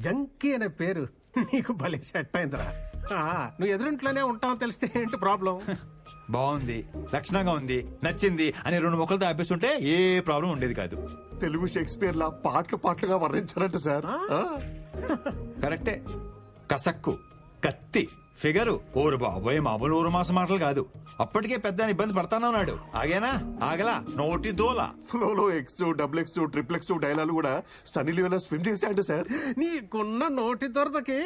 Junky అనే పేరు నీకు భలే సెట్ అయిందిరా. నువ్వు ఎదురింట్లోనే ఉంటావు తెలిస్తే ఏంటి ప్రాబ్లం? బాగుంది, లక్షణంగా ఉంది, నచ్చింది అని 2 ముక్కలతో ఆపేస్తుంటే ఏ ప్రాబ్లం ఉండేది కాదు. తెలుగు షేక్స్పియర్ లా పాటలుగా వర్ణించారంట సార్. కరెక్టే. కసక్కు, కత్తి, ఫిగరు, ఓరు బాబోయ్ మామూలు ఊరు మాసం మాటలు కాదు. అప్పటికే పెద్ద ఇబ్బంది పడతానన్నాడు. ఆగేనా? ఆగలా, నోటి దోల. ఫ్లోలో X, double X, triple X dialogue కూడా సన్నీ లియోనా స్విమ్ చేశాడు సార్. నీకున్న నోటి దొరదకి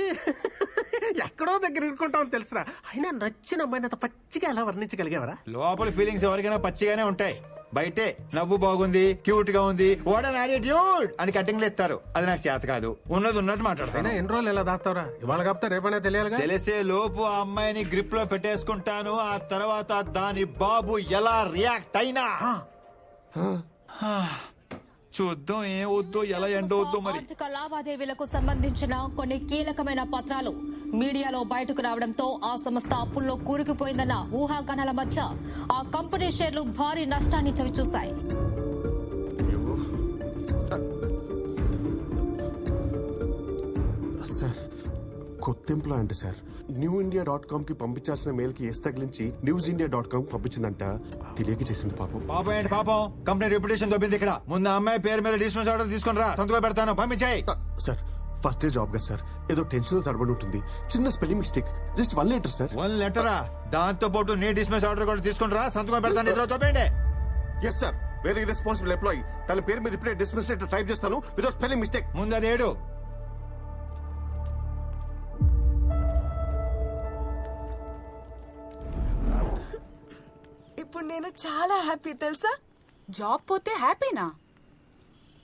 ఎక్కడో దగ్గర ఇరుకుంటావు తెలుసురా. అయినా నచ్చిన అమ్మాయిని అంత పచ్చిగా ఎలా వర్ణించగలిగావరా? లోపల ఫీలింగ్స్ ఎవరికైనా పచ్చిగానే ఉంటాయి. బయటే నవ్వు బాగుంది, క్యూట్ గా ఉంది, వాట్ అన్ యాటిట్యూడ్ అని కటింగ్లు ఎత్తారు. అది నాకు చేత కాదు. ఉన్నది ఉన్నట్టు మాట్లాడతాను. ఎన్ని రోజులు ఎలా దాస్తావురా? ఇవాళ కాపుతా రేపనే తెలియాలిగా. తెలిస్తే లోపు ఆ అమ్మాయిని గ్రిప్ లో పెట్టేసుకుంటాను. ఆ తర్వాత దాని బాబు ఎలా రియాక్ట్ అయినా చూద్దాం. ఏమవుద్దో, ఎలా ఎండవుద్దో మరి. ఆర్థిక లావాదేవీలకు సంబంధించిన కొన్ని కీలకమైన పత్రాలు మీడియాలో బయటకు రావడంతో ఆ సంస్థ అప్పుల్లో కూరుకుపోయిందన్న ఊహాగానాల మధ్య ఆ కంపెనీ షేర్లు భారీ నష్టాన్ని చవిచూశాయి. సార్ కొత్త ఎంప్లాయ్ అంటే సార్ newindia.com కి పంపించాల్సిన మెయిల్ కి ఎస్ తగిలించి newsindia.com కి పంపించిందంట. తెలియక చేసింది పాపం. పాపం ఏంటి పాపం? కంపెనీ రెప్యుటేషన్ దొబ్బింది ఇక్కడ. ముందు ఆ అమ్మాయి పేరు మీద డిస్మిస్ ఆర్డర్ తీసుకుని రా, సంతకం పెడతాను, పంపించాయి. సార్ ఫస్ట్ డే జాబ్ గా సార్, ఏదో టెన్షన్ తడబడి ఉంటుంది. చిన్న spelling mistake, just 1 letter sir. 1 లెటరా? దాంతో పాటు నీ డిస్మిస్ ఆర్డర్ కూడా తీసుకుని రా, సంతకం పెడతాను. ఇద్దరు తోపేయండి. Yes sir, very responsible employee. తన పేరు మీద ఇప్పుడే డిస్మిస్ లెటర్ టైప్ చేస్తాను వితౌట్ స్పెల్లింగ్ మిస్టేక్. ముందు అది ఏడు. ఇప్పుడు నేను చాలా హ్యాపీ తెలుసా. జాబ్ పోతే హ్యాపీనా?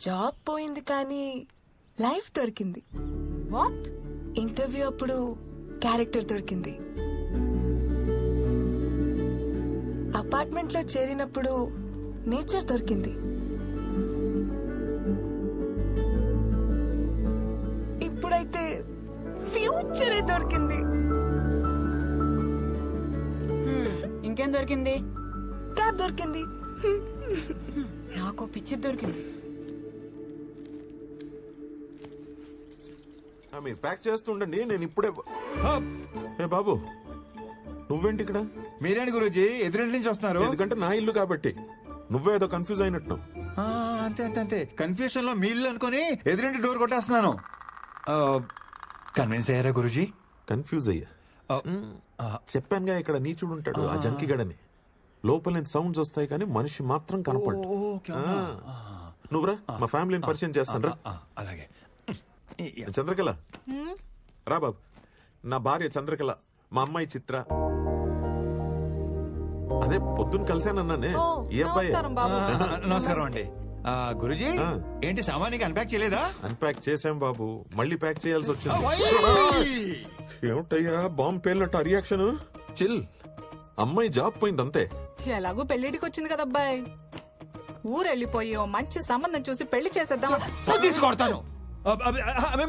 జాబ్ పోయింది కానీ లైఫ్ దొరికింది. వాట్? ఇంటర్వ్యూ అప్పుడు క్యారెక్టర్ దొరికింది. అపార్ట్మెంట్ లో చేరినప్పుడు నేచర్ దొరికింది. ఇప్పుడైతే ఫ్యూచరే దొరికింది. ఇంకేం దొరికింది? క్యాబ్ దొరికింది. నాకు పిచ్చి దొరికింది. మీరు ప్యాక్ చేస్తుండండి, నేను ఇప్పుడే. ఏ బాబు, నువ్వేంటి ఇక్కడ? మీరేంటి గురూజీ ఎదురింటి నుంచి వస్తున్నారు? ఎందుకంటే నా ఇల్లు కాబట్టి. నువ్వేదో కన్ఫ్యూజ్ అయినట్టు. అంతే అంతే అంతే. కన్ఫ్యూషన్ లో మీ ఇల్లు అనుకుని ఎదురింటి డోర్ కొట్టేస్తున్నాను. కన్విన్స్ అయ్యారా గురూజీ? కన్ఫ్యూజ్ అయ్యా. చెప్పానుగా ఇక్కడ నీచుడు ఉంటాడు, ఆ జంకిగడని. లోపల నుంచి సౌండ్స్ వస్తాయి కానీ మనిషి మాత్రం కనపడు. నువ్వురా, మా ఫ్యామిలీని పరిచయం చేస్తాను రా. అలాగే. చంద్రకళ రా బాబు. నా భార్య చంద్రకళ, మా అమ్మాయి చిత్ర. అదే పొద్దున్న కలిసానన్నానే, ఈ అబ్బాయి. నమస్కారం అండి. గురూజీ ఏంటి సామాన్యంగా అన్పాక్ చేయలేదా? అన్పాక్ చేసాం బాబు, మళ్ళీ ప్యాక్ చేయాల్సి వచ్చింది. ఏమిటయ్యా బాంబు పేలినట్టు ఆ రియాక్షన్? చిల్. అమ్మాయి జాబ్ పోయింది అంతే. ఎలాగో పెళ్లిడికి వచ్చింది కదా అబ్బాయి. ఊరెళ్ళిపోయి ఓ మంచి సంబంధం చూసి పెళ్లి చేసేద్దాం. తీసుకొడతాను.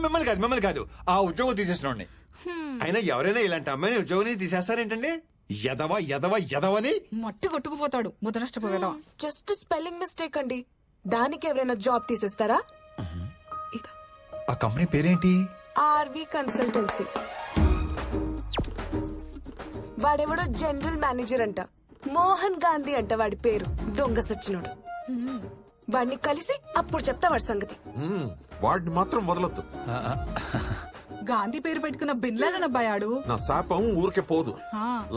మిమ్మల్ని కాదు, ఆ ఉద్యోగం తీసేసిన. అయినా ఎవరైనా ఇలాంటి అమ్మాయిని ఉద్యోగం తీసేస్తారేంటండి? ఎదవ ఎదవ ఎదవని మట్టి కొట్టుకుపోతాడు. ముద్రనష్టపోయేదా? జస్ట్ స్పెల్లింగ్ మిస్టేక్ అండి, దానికి ఎవరైనా జాబ్ తీసేస్తారా? ఆ కంపెనీ పేరేంటి? RV consultancy. వాడెవడో జనరల్ మేనేజర్ అంట, మోహన్ గాంధీ అంట వాడి పేరు. దొంగ సచ్చినోడు. వాడిని కలిసి అప్పుడు చెప్తా వాడి సంగతి. వాడిని మాత్రం వదలొద్దు. గాంధీ పేరు పెట్టుకున్న బిన్లాడన్ అబ్బాయాడు. నా శాపం ఊరికే పోదు.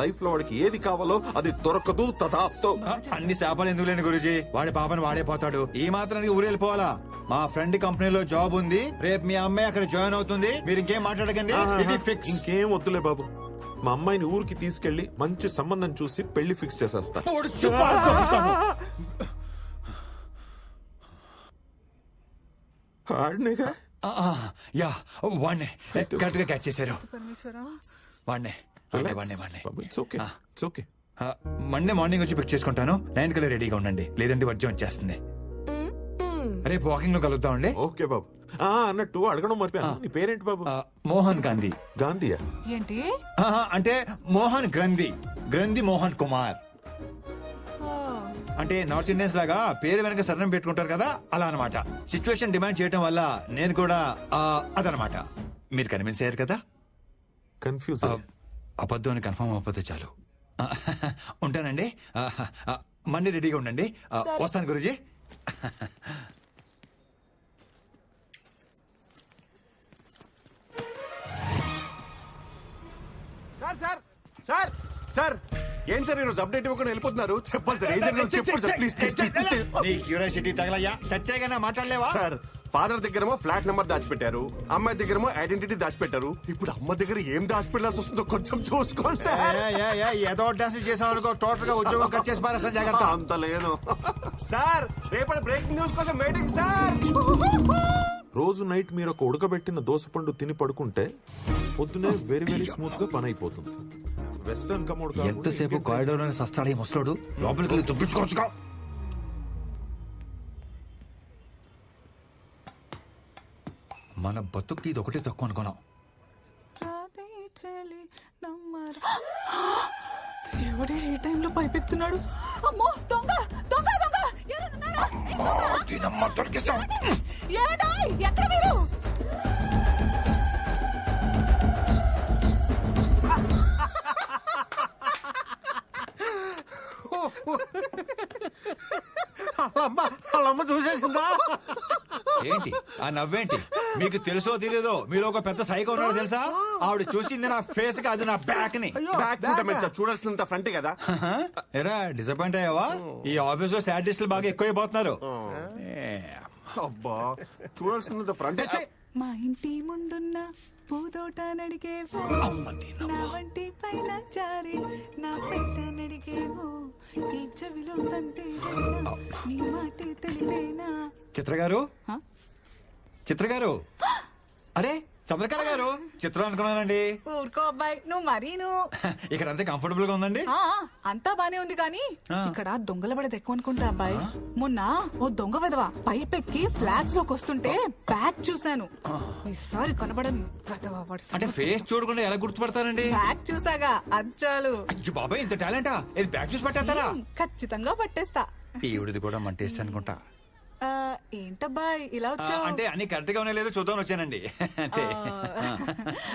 లైఫ్ లో వాడికి ఏది కావాలో అది దొరకదు. తదాస్తు. అన్ని శాపాలు ఎందుకు లేని గురూజీ, వాడి పాపని వాడే పోతాడు. ఈ మాత్రానికి ఊరు వెళ్ళిపోవాలా? మా ఫ్రెండ్ కంపెనీలో జాబ్ ఉంది, రేపు మీ అమ్మాయి అక్కడ జాయిన్ అవుతుంది. మీరు ఇంకేం మాట్లాడకండి, ఇది ఫిక్స్. ఇంకేం వద్దులే బాబు. మా అమ్మాయిని ఊరికి తీసుకెళ్లి మంచి సంబంధం చూసి పెళ్లి ఫిక్స్ చేసేస్తా. యా, వాడినే కరెక్ట్ గా క్యాచ్ చేశారు. వాడినే మండే మార్నింగ్ వచ్చి పిక్ చేసుకుంటాను. 9 కల్లా రెడీగా ఉండండి, లేదంటే వర్జం వచ్చేస్తుంది. రేపు వాకింగ్ లో కలుద్దామండి. ఓకే బాబు. అన్నట్టు అడగడం మర్చిపోయాను, నీ పేరేంటి బాబు? మోహన్ గాంధీ. గాంధీయా? ఏంటి అంటే మోహన్ గ్రంథి, గ్రంథి మోహన్ కుమార్. అంటే నార్త్ ఇండియన్స్ లాగా పేరు వెనక సరణం పెట్టుకుంటారు కదా, అలా అన్నమాట. సిచ్యువేషన్ డిమాండ్ చేయడం వల్ల నేను కూడా అదనమాట. మీరు కన్విన్స్ అయ్యారు కదా. కన్ఫ్యూజ్ అబద్ధం అని కన్ఫర్మ్ అవ్వకపోతే చాలు. ఉంటానండి. మండి రెడీగా ఉండండి. వస్తాను గురూజీ. సార్ సార్ సార్ ఏంటి సార్ ఈరోజు అప్డేట్ ఇవ్వకుండా వెళ్ళిపోతున్నారు? చెప్పాలి సార్, ఏం జరిగిందో చెప్పండి సార్, ప్లీజ్ ప్లీజ్. నీ క్యూరియాసిటీ తగలయ్యా. చచ్చాగా మాట్లాడలేవా? సార్ ఫాదర్ దగ్గరేమో ఫ్లాట్ నెంబర్ దాచిపెట్టారు, అమ్మాయి దగ్గరేమో ఐడెంటిటీ దాచిపెట్టారు. ఇప్పుడు అమ్మ దగ్గర ఏం దాచిపెట్టాల్సి వస్తుందో కొంచెం చూసుకోండి సార్. ఏదో డాన్స్ చేసాం అనుకో, టోటల్ గా ఉద్యోగం కట్ చేసి పారేస్తాను. జాగ్రత్త. అంత లేదు సార్. రేపటి బ్రేకింగ్ న్యూస్ కోసం వెయిటింగ్ సార్. రోజు నైట్ మీరు ఒక ఉడకబెట్టిన దోసపండు తిని పడుకుంటే పొద్దునే వెరీ వెరీ స్మూత్ గా పని అయిపోతుంది. వెస్టర్న్ కమోడ్ ఎంతసేపు కారిడోర్ అని సస్తాడు ఈ ముసలోడు. లోపలికి వెళ్ళి దుబ్బించుకోవచ్చుగా. మన బతుక్కి ఇది ఒకటే తక్కువ అనుకున్నాం. ఎవడే ఏ టైంలో పైపెత్తున్నాడు? అమ్మో దొంగ దొంగ దొంగ! ఏడాయ్, ఎక్కడ మీరు? వాళ్ళమ్మ చూసేసిందా? ఏంటి ఆ నవ్వేంటి? మీకు తెలుసో తెలియదో మీలో ఒక పెద్ద సైకో ఉన్నాడు తెలుసా? ఆవిడ చూసింది నా ఫేస్ కి, అది నా బ్యాక్ ని. బ్యాక్ చూడమే సార్, చూడాల్సినంత ఫ్రంట్ కదా. ఎరా డిసప్పాయింట్ అయ్యావా? ఈ ఆఫీస్ లో సాడిస్టులు బాగా ఎక్కువైపోతున్నారు. అబ్బా, చూడాల్సినంత ఫ్రంట్. మా ఇంటి ముందున్న పూదోట నడిగేవో, నా వంటి పైన జారి నా పెట్ట నడిగేవో, ఈ చెవిలో సంతే నీ మాటే తెలివేనా? చిత్ర గారు, చిత్ర గారు, అరే చంద్రకళ గారు, చిత్రం అనుకున్నానండి. ఊరుకో అబ్బాయి, నువ్వు మరీను. ఇక్కడ అంతే కంఫర్టబుల్ గా ఉందండి. అంతా బానే ఉంది కానీ ఇక్కడ దొంగల పడేది ఎక్కువ అనుకుంటా అబ్బాయి. మొన్న ఓ దొంగ విధవ పైపెక్కి ఫ్లాట్స్ లోకి వస్తుంటే బ్యాగ్ చూశాను. ఈసారి కనబడని అంటే ఫేస్ చూడకుండా ఎలా గుర్తుపడతారండి? బ్యాగ్ చూసాగా అచ్చాలు. అయ్యో బాబాయ్, ఇంత టాలెంటా? ఇది బ్యాగ్ చూసి పట్టేస్తారా? ఖచ్చితంగా పట్టేస్తా. ఈవిడిది కూడా మన టేస్ట్ అనుకుంటా. ఏంటబ్బాయి ఇలా వచ్చావు? అంటే అన్ని కరెక్ట్ గా ఉన్నాయో లేదో చూద్దాం వచ్చానండి. అంటే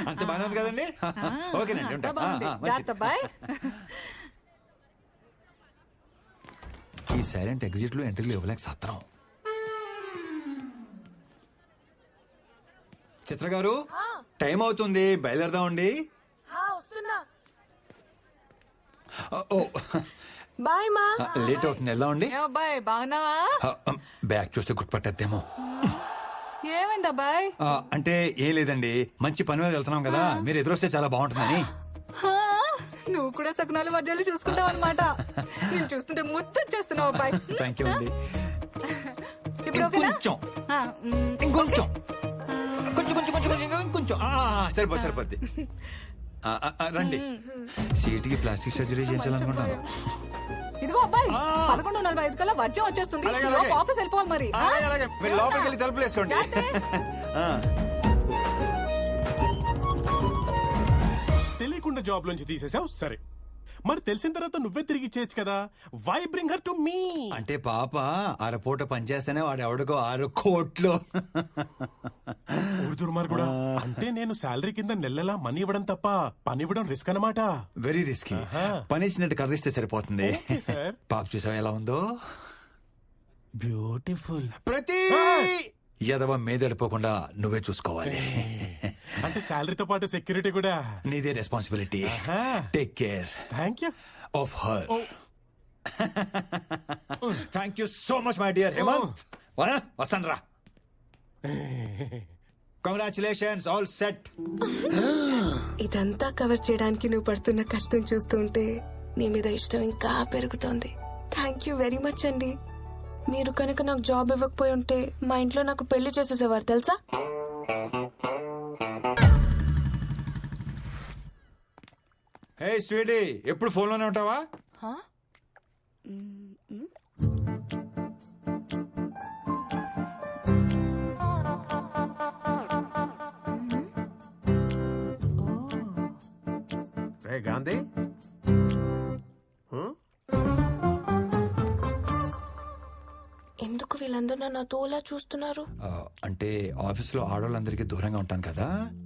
అంత బాగానే ఉంది కదండి. ఓకేనండి, ఉంటా. జాగ్రత్త అబ్బాయి. ఈ సైలెంట్ ఎగ్జిట్ లో ఎంట్రీలు ఇవ్వలేక సత్రం. చిత్ర గారు, టైం అవుతుంది, బయలుదేరదామండి. ఓ బాయ్ మా. లేట్ అవుతుంది, వెళ్దామండి. అబ్బాయి బాగున్నావా? బ్యాగ్ చూస్తే గుర్తుపట్టేద్దేమో. ఏమైంది అబ్బాయి? అంటే ఏం లేదండి, మంచి పని మీద వెళ్తున్నాం కదా, మీరు ఎదురొస్తే చాలా బాగుంటుందని. నువ్వు కూడా సకునాలు వర్జాలు చూసుకుంటావు అనమాట. నేను చూస్తుంటే ముద్దొచ్చేస్తున్నావు అబ్బాయి. థ్యాంక్ యూ అండి. ఇప్పుడు ఓకేనా? ఇంకొంచెం కొంచెం కొంచెం కొంచెం కొంచెం ఇంకొంచెం సరిపోద్ది సరిపోద్ది. రండి, సీటుకి ప్లాస్టిక్ సర్జరీ చేయించాలనుకుంటాను. ఇదిగో అబ్బాయి, 11:45 కల్లా వర్జం వచ్చేస్తుంది. ఆఫీస్ వెళ్ళిపోవాలి మరి. అలాగే మీరు లోపలికి వెళ్ళి తలుపులు వేసుకోండి. తెలియకుండా జాబ్ నుంచి తీసేసావు సరే, మరి తెలిసిన తర్వాత నువ్వే తిరిగి ఇచ్చేయచ్చు కదా. Why bring her to me? అంటే పాప అరపూట పనిచేస్తేనే వాడు ఎవడికో 6 కోట్లు. దుర్మార్గుడా, అంటే నేను శాలరీ కింద నెలలా మనీ ఇవ్వడం తప్ప పని ఇవ్వడం రిస్క్ అన్నమాట. Very risky. పని ఇచ్చినట్టు కర్రిస్తే సరిపోతుంది. సార్ పాప చూసావా ఎలా ఉందో? బ్యూటిఫుల్. ప్రతి యదవ మీదడిపోకుండా నువ్వే చూసుకోవాలి. అంటే శాలరీతో పాటు సెక్యూరిటీ కూడా నీదే responsibility. Take care. Thank you of her. Thank you so much my dear Hemanth. వస్తాను రా. Congratulations, all set. ఇదంతా కవర్ చేయడానికి నువ్వు పడుతున్న కష్టం చూస్తుంటే నీ మీద ఇష్టం ఇంకా పెరుగుతోంది. థ్యాంక్ యూ వెరీ మచ్ అండి. మీరు కనుక నాకు జాబ్ ఇవ్వకపోయి ఉంటే మా ఇంట్లో నాకు పెళ్లి చేసేసేవారు తెలుసా? హే స్వీటీ, ఎప్పుడు ఫోన్ లోనే ఉంటావా? గాంధీ వాళ్ళందరూ నన్ను తోలా చూస్తున్నారు. అంటే ఆఫీస్ లో ఆడవాళ్ళందరికీ దూరంగా ఉంటాను కదా,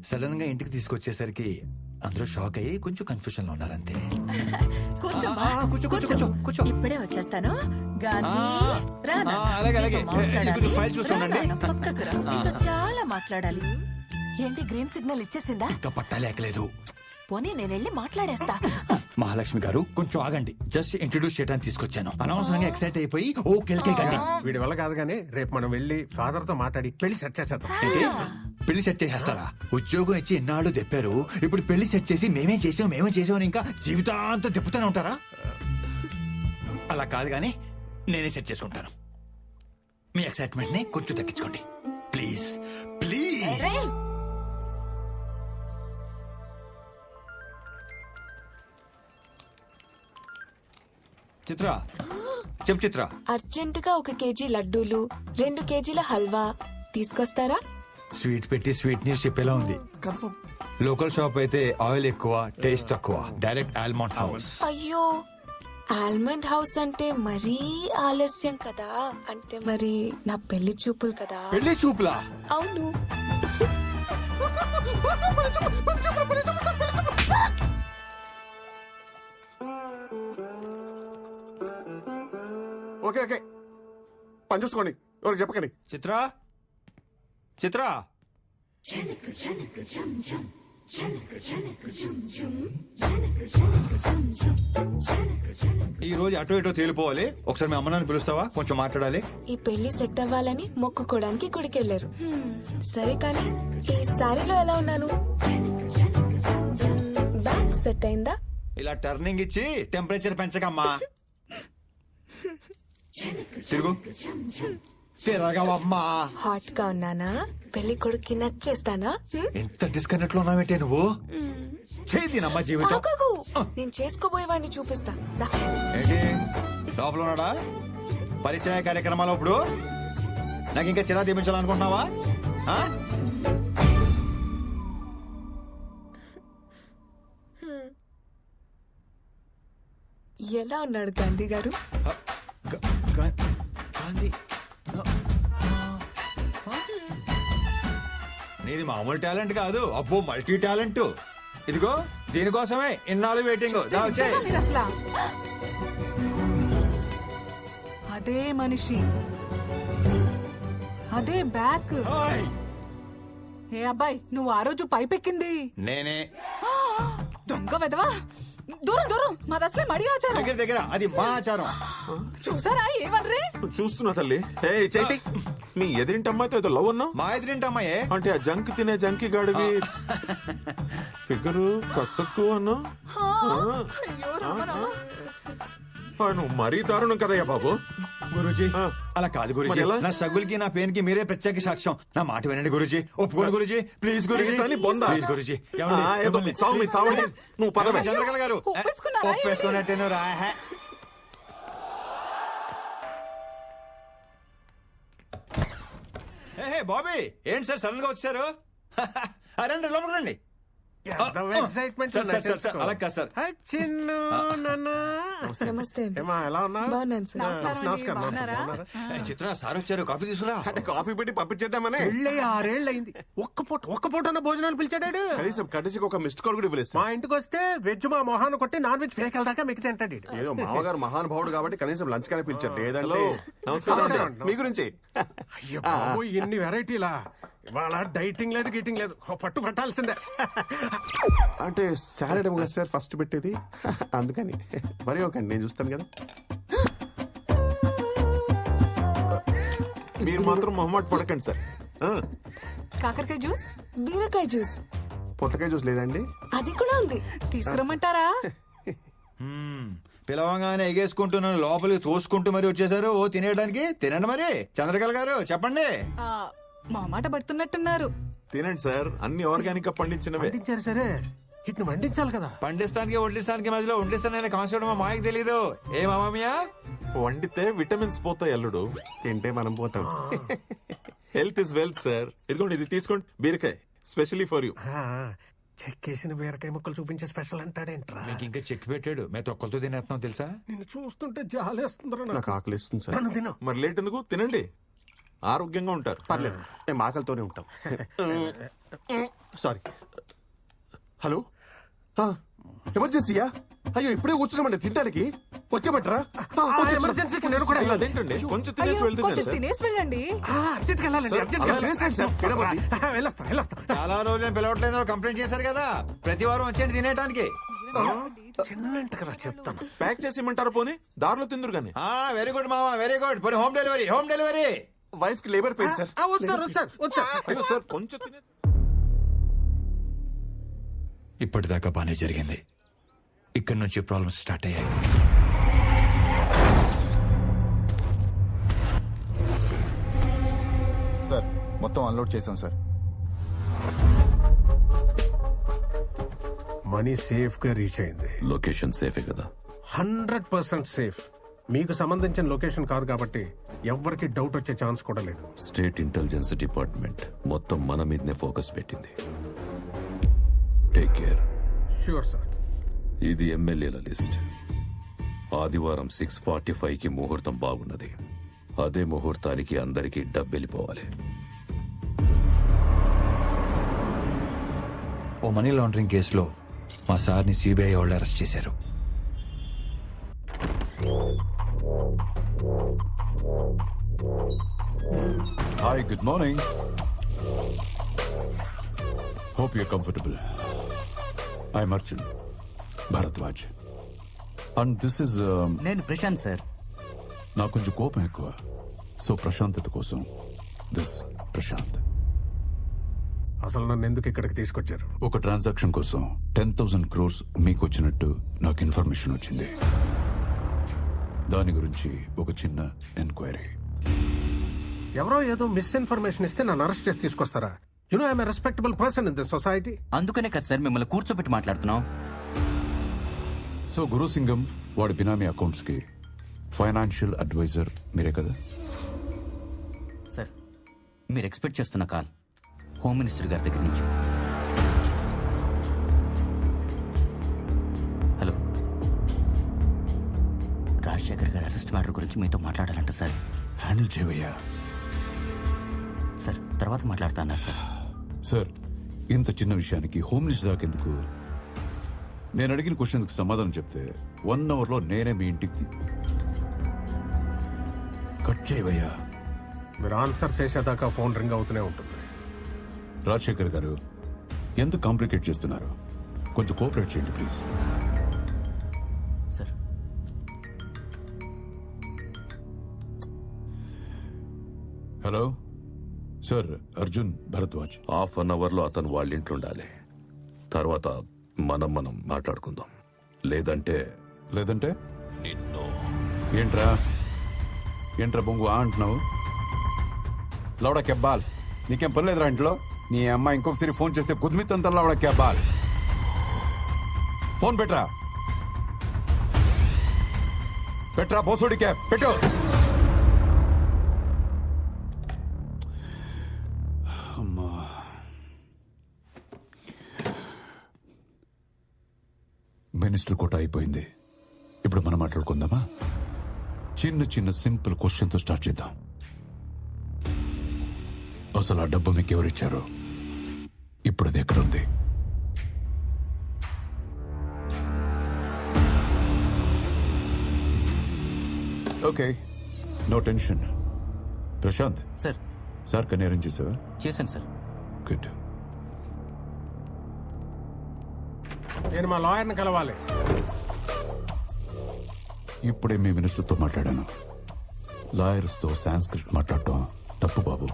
సడన్ గా ఇంటికి తీసుకొచ్చేసరికి అందరూ షాక్ అయ్యి కొంచెం కన్ఫ్యూజన్ లో ఉన్నారంతే. కూర్చోమ్మా, కూర్చో, కూర్చో, కూర్చో. కూర్చో, కూర్చో. ఇప్పుడే వచ్చేస్తాను. గాంధీ, రా నాన్న. అలాగే, అలాగే. నీతో మాట్లాడాలి. ఇది కొంచెం ఫైల్ చూస్తుండండి. రా నాన్న, పక్కకు రా. నీతో చాలా మాట్లాడాలి. ఏంటి గ్రీన్ సిగ్నల్ ఇచ్చేసిందా? ఇంకా పట్టాలేకలేదు. పోనీ నేను వెళ్ళి మాట్లాడేస్తా. మహాలక్ష్మి గారు కొంచెం ఆగండి, జస్ట్ ఇంట్రొడ్యూస్ చేయడానికి తీసుకొచ్చాను. అనవసరంగా ఎక్సైట్ అయిపోయి ఓ కెలికేకండి. వీడి వల్ల కాదు కానీ రేపు మనం వెళ్ళి ఫాదర్ తో మాట్లాడి పెళ్లి సెట్ చేసేద్దాం. ఏంటి పెళ్లి సెట్ చేసేస్తారా? ఉద్యోగం ఇచ్చి ఎన్నాళ్ళు తెప్పారు, ఇప్పుడు పెళ్లి సెట్ చేసి మేమే చేసాం అని ఇంకా జీవితాంతం తిప్పుతూనే ఉంటారా? అలా కాదు కానీ నేనే సెట్ చేసుకుంటాను. మీ ఎక్సైట్మెంట్ ని కొంచెం తగ్గించుకోండి ప్లీజ్ ప్లీజ్. చిత్ర చెప్పు చిత్ర. అర్జెంటుగా 1 కేజీ లడ్డూలు, 2 కేజీల హల్వా తీసుకొస్తారా? స్వీట్ పెట్టి స్వీట్ న్యూస్ చెప్పేలా ఉంది. లోకల్ షాప్ అయితే ఆయిల్ ఎక్కువ, టేస్ట్ తక్కువ. Direct almond house. అయ్యో, ఆల్మండ్ హౌస్ అంటే మరీ ఆలస్యం కదా. అంటే మరి నా పెళ్లి చూపులు కదా. పెళ్లి చూపులా? అవును. ఓకే ఓకే, పని చూసుకోండి, ఎవరికి చెప్పకండి. చిత్ర చిత్ర ఈ రోజు అటో ఇటో తేలిపోవాలి. ఒకసారి మీ అమ్మనాన్ని పిలుస్తావా? కొంచెం మాట్లాడాలి. ఈ పెళ్లి సెట్ అవ్వాలని మొక్కుకోవడానికి గుడికెళ్లారు. సరే కానీ ఈ సారీలో ఎలా ఉన్నాను? బ్యాగ్ సెట్ అయిందా? ఇలా టర్నింగ్ ఇచ్చి టెంపరేచర్ పెంచకమ్మా. తిరుగు తిరగవమ్మా. హాట్ గా ఉన్నానా? పెళ్లి కొడుక్కి నచ్చేస్తానా? ఎంత డిస్కనెక్ట్ లో ఉన్నావేంటే నువ్వు? చేద్దినమ్మా జీవితం. ఆగకు. నేను చేసుకోబోయేవాడిని చూపిస్తా. దా. ఏంటి లోపల ఉన్నాడా? పరిచయ కార్యక్రమాలు ఇప్పుడు నాకు ఇంకా చిరా తీపించాలనుకుంటున్నావా? ఆ? ఎలా ఉన్నాడు గాంధీ గారు? గాంధీ నీది మామూలు టాలెంట్ కాదు, అబ్బో మల్టీ టాలెంట్. ఇదిగో దీనికోసమే ఇన్నాళ్ళు వెయిటింగ్. మీరు అసలా అదే మనిషి, అదే బ్యాక్. ఏ అబ్బాయి, నువ్వు ఆ రోజు పైపెక్కింది నేనే. దొంగ వెదవా. దూరం దూరం, మాది అసలే మడి ఆచారం. దగ్గర దగ్గర అది మా ఆచారం. చూసారా ఏమన్రే? చూస్తున్నా తల్లి. ఏ చైతి, నీ ఎదిరింటి అమ్మాయితో ఏదో లవ్ అన్నావు. మా ఎదురింటమ్మాయే. అంటే ఆ జంక్ తినే జంకి గాడివి ఫిగరు కసక్కు అన్నా. అయ్యో రామ రామ. నువ్వు మరీ దారుణం కదయ్యా బాబు. గురూజీ ఆ. అలా కాదు గురూజీ, మరి ఎలా? నా స్ట్రగుల్ కి నా పెయిన్ కి మీరే ప్రత్యేక సాక్ష్యం. నా మాట వినండి గురూజీ, ఒప్పుకోండి గురూజీ, ప్లీజ్ గురూజీ. Please అని బొందా. ప్లీజ్ గురూజీ. ఏదో మీ సావండి. నువ్వు పదవే. చంద్రకళ గారు ఒప్పేసుకున్నారా? ఒప్పేసుకున్నట్టు రా. బాబీ ఏంటి సార్ సడన్ గా వచ్చారు? రండి లోపలికి రండి. ఎక్సైట్మెంట్ సార్, సార్, సార్, అలా కాదు సార్. చిన్ను నాన్న. నమస్తే అండి. ఏమా ఎలా ఉన్నావు? బాగున్నాను సార్. నమస్కారం. బాగున్నారా? చిత్ర సార్ వచ్చారు, కాఫీ తీసుకురా. అంటే కాఫీ పెట్టి పంపించేద్దామనే. పెళ్ళి 6 ఏళ్ళు అయింది. ఒక్క పూట అన్న భోజనాలు పిలిచాడాడు. కనీసం కటిసికి ఒక మిస్డ్ కాల్ కూడా ఇవ్వలేదు మా సార్. ఇంటికి వస్తే వెజ్ మా మొహాన్ని కొట్టి నాన్ వెజ్ ఫేకల్ దాకా మిగతా అంటాడు ఈడు. ఏదో మామగారు మహానుభావుడు కాబట్టి కనీసం లంచ్ కానీ పిలిచారు. లేదంటే హలో, నమస్కారం అండి. నమస్కారం. మీ గురించి అయ్యో బాబు, ఇన్ని వెరైటీలా. ఇవాళ డైటింగ్ లేదు గీటింగ్ లేదు, ఓ పట్టు పట్టాల్సిందే. అంటే సాటర్డే కదా సార్ ఫస్ట్ పెట్టేది, అందుకని మరి ఒకండి నేను చూస్తాను కదా. మీరు మాత్రం మొహమాట పడకండి సార్. కాకరకాయ జ్యూస్ బీరకాయ జ్యూస్ పొట్లకాయ జ్యూస్ లేదండి? అది కూడా ఉంది. తీసుకురమ్మంటారా? పిలవంగానే ఎగేసుకుంటున్నాను, లోపలికి తోసుకుంటూ మరి వచ్చేసారు. ఓ తినేయడానికి తినండి మరి. చంద్రకళ గారు చెప్పండి. మా మాట పడుతున్నట్టున్నారు. తినండి సార్, అన్ని ఆర్గానిక్ గా పండించినవే. వండించారు సరే, ఇట్ని వండించాలి కదా. పండిస్తానికి వడ్డిస్తానికి మధ్యలో వండిస్తానని కాన్సెప్ట్ మా మాయకు తెలీదు. ఏ మామయ్య? వండితే విటమిన్స్ పోతాయి అల్లుడు. తింటే మనం పోతాం. Health is wealth sir. ఇదిగోండి, ఇది తీసుకోండి, బీరకాయ స్పెషల్లీ ఫర్ యూ. చెక్కేసిన బీరకాయ ముక్కలు చూపించే స్పెషల్ అంటాడేంట్రా? మీకు ఇంకా చెక్ పెట్టాడు, మేము తొక్కలతో తినేస్తున్నాం తెలుసా? నిన్ను చూస్తుంటే జాలేస్తుందిరా నాకు ఆకలి ఇస్తుంది సార్. నన్ను తిను. మరి లేట్ ఎందుకు, తినండి. ఆరోగ్యంగా ఉంటారు. పర్లేదు, మేము ఆకలితోనే ఉంటాం. సారీ. హలో, ఎమర్జెన్సీయా? అయ్యో ఇప్పుడే కూర్చున్నామండి తినడానికి. వచ్చామంటారా? ఎమర్జెన్సీకి నేను కూడా అయ్యో, అదేంటండి కొంచెం తినేసి అయ్యో, వెళ్తున్నాను కొంచెం సార్. తినేసి వెళ్ళండి. అర్జెంట్కి వెళ్ళాలండి, సార్, అర్జెంట్కి అలా వెళ్ళాలి. సార్, తినమండి. వెళ్ళొస్తా. చాలా రోజులు పిలవట్లేదు కంప్లైంట్ చేశారు కదా, ప్రతి వారం వచ్చేయండి తినేయడానికి. చిన్నంటగా చెప్తాను. ప్యాక్ చేసి ఇమ్మంటారా? పోనీ దారిలో తిందురు గానీ. వెరీ గుడ్ మామా, వెరీ గుడ్. పోనీ హోమ్ డెలివరీ. వైఫ్ కి లేబర్ పెయిన్ సార్. వచ్చారు. అయ్యో సార్, కొంచెం తినేసి. ఇప్పటిదాకా బానే జరిగింది, ఇక్కడి నుంచి ప్రాబ్లమ్స్ స్టార్ట్ అయ్యాయి. సార్ మొత్తం అన్లోడ్ చేశాం సార్. మనీ సేఫ్ గా రీచ్ అయింది. లొకేషన్ సేఫే కదా? 100% సేఫ్. మీకు సంబంధించిన లొకేషన్ కాదు కాబట్టి ఎవ్వరికి డౌట్ వచ్చే ఛాన్స్ కూడా లేదు. స్టేట్ ఇంటెలిజెన్స్ డిపార్ట్మెంట్ మొత్తం మన మీదనే ఫోకస్ పెట్టింది. Take care. Sure sir. ఇది ఎమ్మెల్యేల లిస్ట్. ఆదివారం 6:45కి ముహూర్తం బాగున్నది. అదే ముహూర్తానికి అందరికీ డబ్బెళ్ళిపోవాలి. ఓ మనీ లాండరింగ్ కేసులో మా సార్ని సిబిఐ వాళ్ళు అరెస్ట్ చేశారు. Hi, good morning. Hope you're comfortable. I'm Arjun Bharadwaj. And this is... నేను ప్రశాంత్ సార్. నాకు కొంచెం కోపం ఎక్కువ, సో ప్రశాంతత కోసం దిస్ ప్రశాంత్. అసలు నన్ను ఎందుకు ఇక్కడికి తీసుకొచ్చారు? ఒక ట్రాన్సాక్షన్ కోసం 10,000 crores మీకు వచ్చినట్టు నాకు ఇన్ఫర్మేషన్ వచ్చింది. దాని గురించి ఒక చిన్న ఎంక్వైరీ. ఎవరో ఏదో మిస్ఇన్ఫర్మేషన్ ఇస్తే నన్ను అరెస్ట్ చేసి తీసుకొస్తారా? You know I'm a respectable person in this society. అందుకనే కదా సార్ మిమ్మల్ని కూర్చోబెట్టి మాట్లాడుతున్నాం. సో గురుసింగం వాడి బినామీ అకౌంట్స్ కి ఫైనాన్షియల్ అడ్వైజర్ మీరే కదా? సార్ మీరు ఎక్స్పెక్ట్ చేస్తున్న కాల్ హోమ్ మినిస్టర్ గారి దగ్గర నుంచి. హలో, రాజశేఖర్ గారి అరెస్ట్ మ్యాటర్ గురించి మీతో మాట్లాడాలంట సార్. హ్యాండిల్ చేయవయ్యా. సార్ తర్వాత మాట్లాడతా అన్నారు సార్. సార్ ఇంత చిన్న విషయానికి హోమ్ మినిస్టర్ దాకా ఎందుకు? నేను అడిగిన క్వశ్చన్స్ కి సమాధానం చెప్తే 1 hour లో నేనే మీ ఇంటికి కట్ చేయవయ్యా. మీరు ఆన్సర్ చేసేదాకా ఫోన్ రింగ్ అవుతూనే ఉంటుంది. రాజశేఖర్ గారు ఎందుకు కాంప్లికేట్ చేస్తున్నారు? కొంచెం కోఆపరేట్ చేయండి please. Sir hello sir, Arjun Bharadwaj. 1/2 అవర్లో అతను వాళ్ళ ఇంట్లో ఉండాలి. తర్వాత మనం మాట్లాడుకుందాం. లేదంటే నిన్ను. ఏంట్రా బొంగు అంటున్నావు? లౌడా కెబ్బాల్, నీకేం పని లేదురా ఇంట్లో? నీ అమ్మాయి ఇంకొకసారి ఫోన్ చేస్తే కుదిమితంతా లౌడా కెబ్బాల్. ఫోన్ పెట్రా బోసుడి క్యాబ్ పెట్టు. అమ్మా, మినిస్టర్ కోట అయిపోయింది. ఇప్పుడు మనం మాట్లాడుకుందామా? చిన్న సింపుల్ క్వశ్చన్తో స్టార్ట్ చేద్దాం. అసలు ఆ డబ్బు మీకు ఎవరిచ్చారు? ఇప్పుడు అది ఎక్కడుంది? Okay, no tension. Prashanth sir. Sir కన్నీ అరేంజ్ చేసావా? చేశాను సార్. గుడ్. నేను మా లాయర్ని కలవాలి. ఇప్పుడే మీ మినిస్టర్తో మాట్లాడాను. లాయర్స్తో సాంస్క్రిట్ మాట్లాడటం తప్పు బాబు.